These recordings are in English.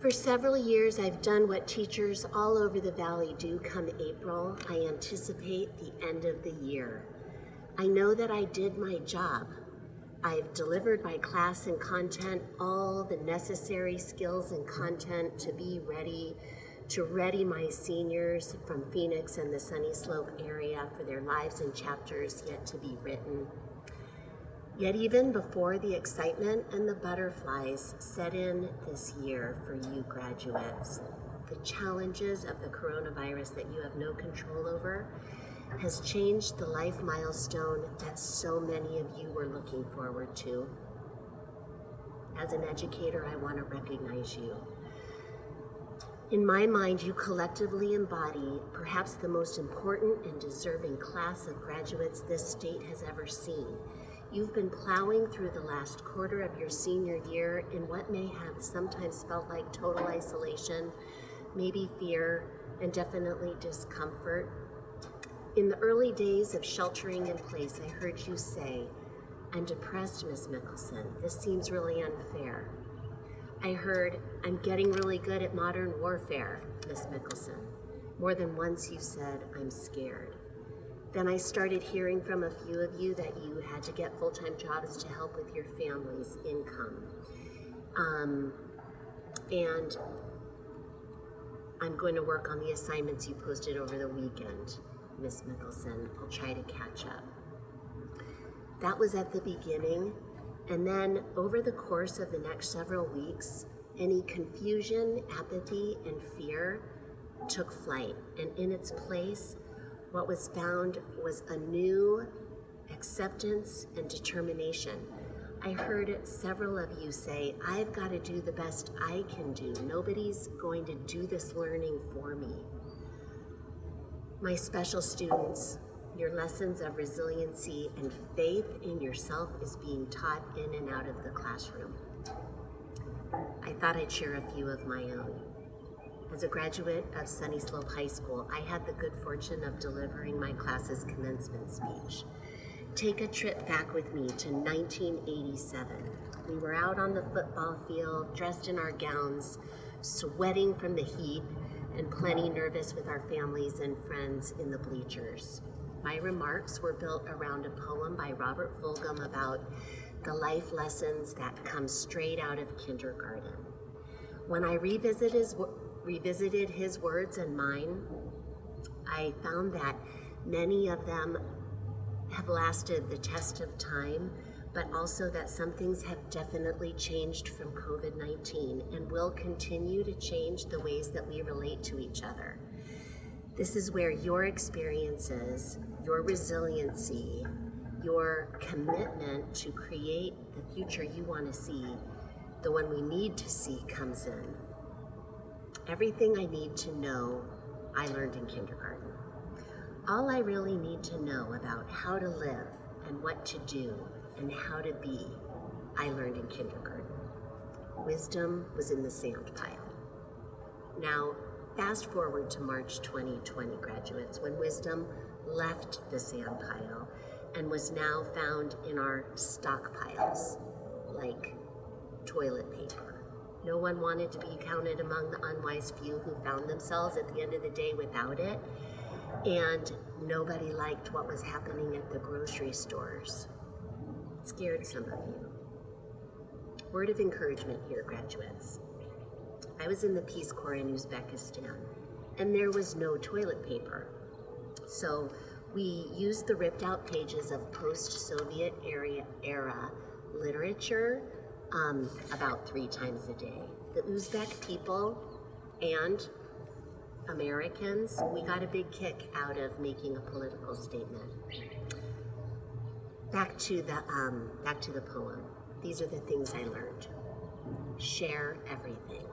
For several years, I've done what teachers all over the valley do come April. I anticipate the end of the year. I know that I did my job. I've delivered my class and content, all the necessary skills and content to be ready, to ready my seniors from Phoenix and the Sunny Slope area for their lives and chapters yet to be written. Yet even before the excitement and the butterflies set in this year for you graduates, the challenges of the coronavirus that you have no control over has changed the life milestone that so many of you were looking forward to. As an educator, I want to recognize you. In my mind, you collectively embody perhaps the most important and deserving class of graduates this state has ever seen. You've been plowing through the last quarter of your senior year in what may have sometimes felt like total isolation, maybe fear, and definitely discomfort. In the early days of sheltering in place, I heard you say, "I'm depressed, Miss Mickelson. This seems really unfair." I heard, "I'm getting really good at modern warfare, Miss Mickelson." More than once you said, "I'm scared." Then I started hearing from a few of you that you had to get full-time jobs to help with your family's income. And I'm going to work on the assignments you posted over the weekend, Miss Mickelson. I'll try to catch up. That was at the beginning, and then over the course of the next several weeks, any confusion, apathy, and fear took flight, and in its place, what was found was a new acceptance and determination. I heard several of you say, "I've got to do the best I can do. Nobody's going to do this learning for me." My special students, your lessons of resiliency and faith in yourself is being taught in and out of the classroom. I thought I'd share a few of my own. As a graduate of Sunny Slope High School, I had the good fortune of delivering my class's commencement speech. Take a trip back with me to 1987. We were out on the football field, dressed in our gowns, sweating from the heat, and plenty nervous with our families and friends in the bleachers. My remarks were built around a poem by Robert Fulghum about the life lessons that come straight out of kindergarten. When I revisited his words and mine, I found that many of them have lasted the test of time, but also that some things have definitely changed from COVID-19 and will continue to change the ways that we relate to each other. This is where your experiences, your resiliency, your commitment to create the future you want to see, the one we need to see, comes in. Everything I need to know, I learned in kindergarten. All I really need to know about how to live and what to do and how to be, I learned in kindergarten. Wisdom was in the sand pile. Now, fast forward to March 2020, graduates, when wisdom left the sand pile and was now found in our stockpiles, like toilet paper. No one wanted to be counted among the unwise few who found themselves at the end of the day without it, and nobody liked what was happening at the grocery stores. It scared some of you. Word of encouragement here, graduates. I was in the Peace Corps in Uzbekistan, and there was no toilet paper. So we used the ripped out pages of post-Soviet era literature about 3 times a day. The Uzbek people and Americans, we got a big kick out of making a political statement. Back to the poem. These are the things I learned. Share everything.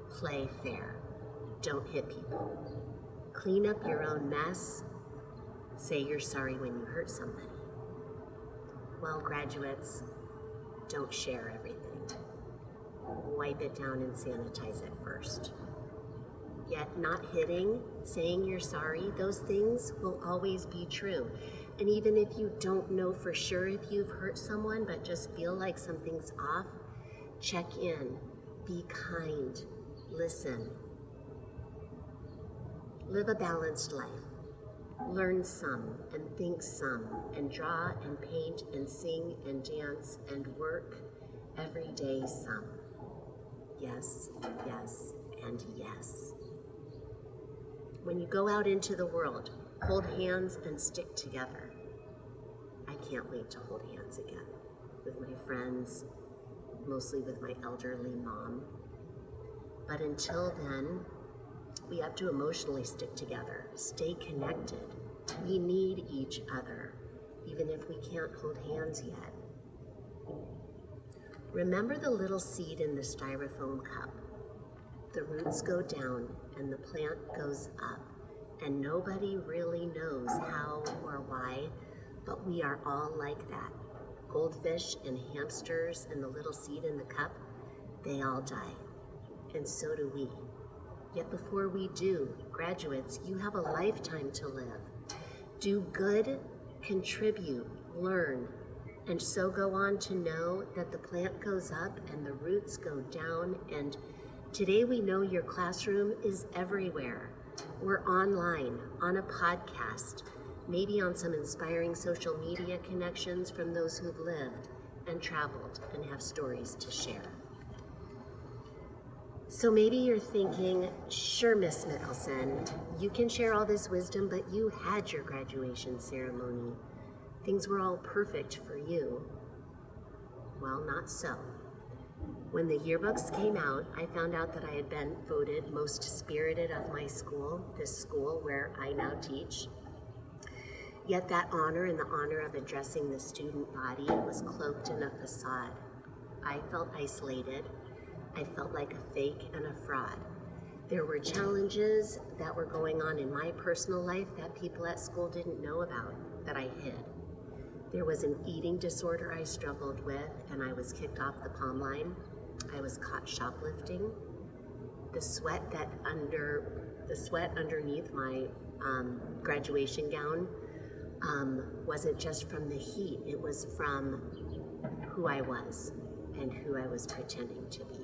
Play fair. Don't hit people. Clean up your own mess. Say you're sorry when you hurt somebody. Well, graduates, don't share everything. Wipe it down and sanitize it first. Yet not hitting, saying you're sorry, those things will always be true. And even if you don't know for sure if you've hurt someone, but just feel like something's off, check in. Be kind. Listen. Live a balanced life. Learn some and think some and draw and paint and sing and dance and work every day some. Yes, yes, and yes. When you go out into the world, hold hands and stick together. I can't wait to hold hands again with my friends, mostly with my elderly mom. But until then, we have to emotionally stick together, stay connected. We need each other, even if we can't hold hands yet. Remember the little seed in the styrofoam cup. The roots go down and the plant goes up, and nobody really knows how or why, but we are all like that. Goldfish and hamsters and the little seed in the cup, they all die, and so do we. Yet before we do, graduates, you have a lifetime to live. Do good, contribute, learn, and so go on to know that the plant goes up and the roots go down, and today we know your classroom is everywhere. We're online, on a podcast, maybe on some inspiring social media connections from those who've lived and traveled and have stories to share. So maybe you're thinking, sure, Miss Mickelson, you can share all this wisdom, but you had your graduation ceremony. Things were all perfect for you. Well, not so. When the yearbooks came out, I found out that I had been voted most spirited of my school, this school where I now teach. Yet that honor and the honor of addressing the student body was cloaked in a facade. I felt isolated. I felt like a fake and a fraud. There were challenges that were going on in my personal life that people at school didn't know about, that I hid. There was an eating disorder I struggled with, and I was kicked off the pom line. I was caught shoplifting. The sweat underneath my graduation gown wasn't just from the heat, it was from who I was and who I was pretending to be.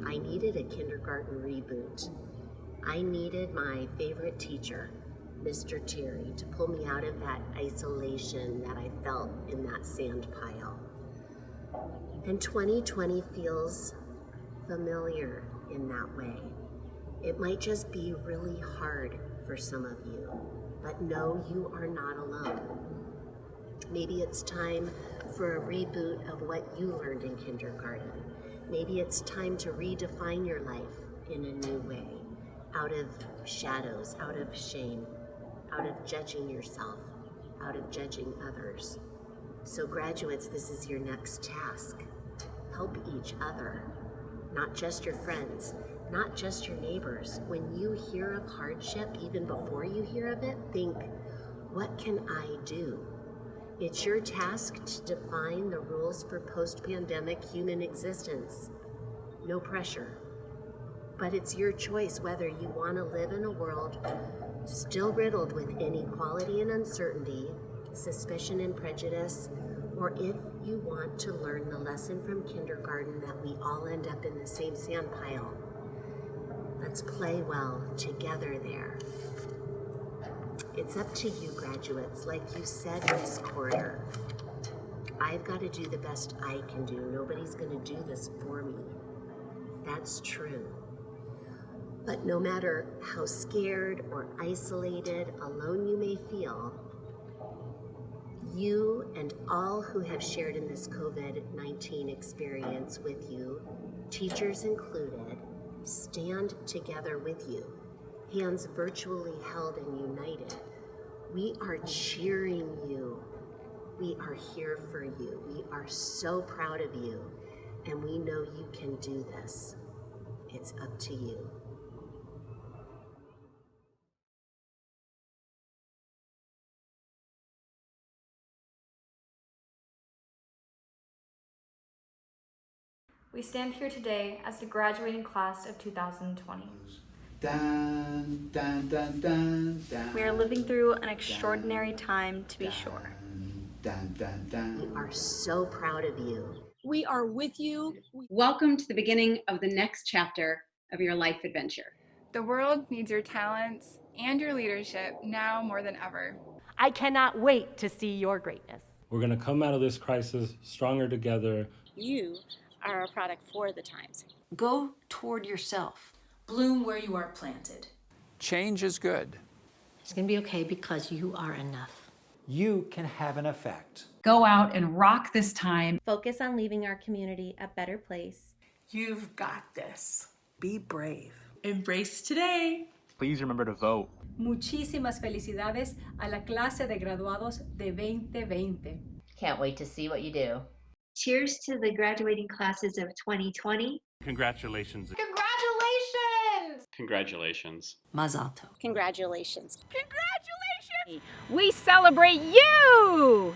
I needed a kindergarten reboot. I needed my favorite teacher, Mr. Terry, to pull me out of that isolation that I felt in that sand pile. And 2020 feels familiar in that way. It might just be really hard for some of you, but know you are not alone. Maybe it's time for a reboot of what you learned in kindergarten. Maybe it's time to redefine your life in a new way, out of shadows, out of shame, out of judging yourself, out of judging others. So graduates, this is your next task. Help each other, not just your friends, not just your neighbors. When you hear of hardship, even before you hear of it, think, what can I do? It's your task to define the rules for post-pandemic human existence. No pressure. But it's your choice whether you want to live in a world still riddled with inequality and uncertainty, suspicion and prejudice, or if you want to learn the lesson from kindergarten that we all end up in the same sand pile. Let's play well together there. It's up to you, graduates. Like you said this quarter, I've got to do the best I can do. Nobody's going to do this for me. That's true. But no matter how scared or isolated, alone you may feel, you and all who have shared in this COVID-19 experience with you, teachers included, stand together with you, hands virtually held and united. We are cheering you. We are here for you. We are so proud of you, and we know you can do this. It's up to you. We stand here today as the graduating class of 2020. Dun, dun, dun, dun, dun, We are living through an extraordinary time, to be sure. dun, dun, dun. We are so proud of you. We are with you. Welcome to the beginning of the next chapter of your life adventure. The world needs your talents and your leadership now more than ever. I cannot wait to see your greatness. We're going to come out of this crisis stronger together. You are a product for the times. Go toward yourself. Bloom where you are planted. Change is good. It's going to be okay because you are enough. You can have an effect. Go out and rock this time. Focus on leaving our community a better place. You've got this. Be brave. Embrace today. Please remember to vote. Muchísimas felicidades a la clase de graduados de 2020. Can't wait to see what you do. Cheers to the graduating classes of 2020. Congratulations. Congratulations! Congratulations. Mazel tov. Congratulations. Congratulations! We celebrate you!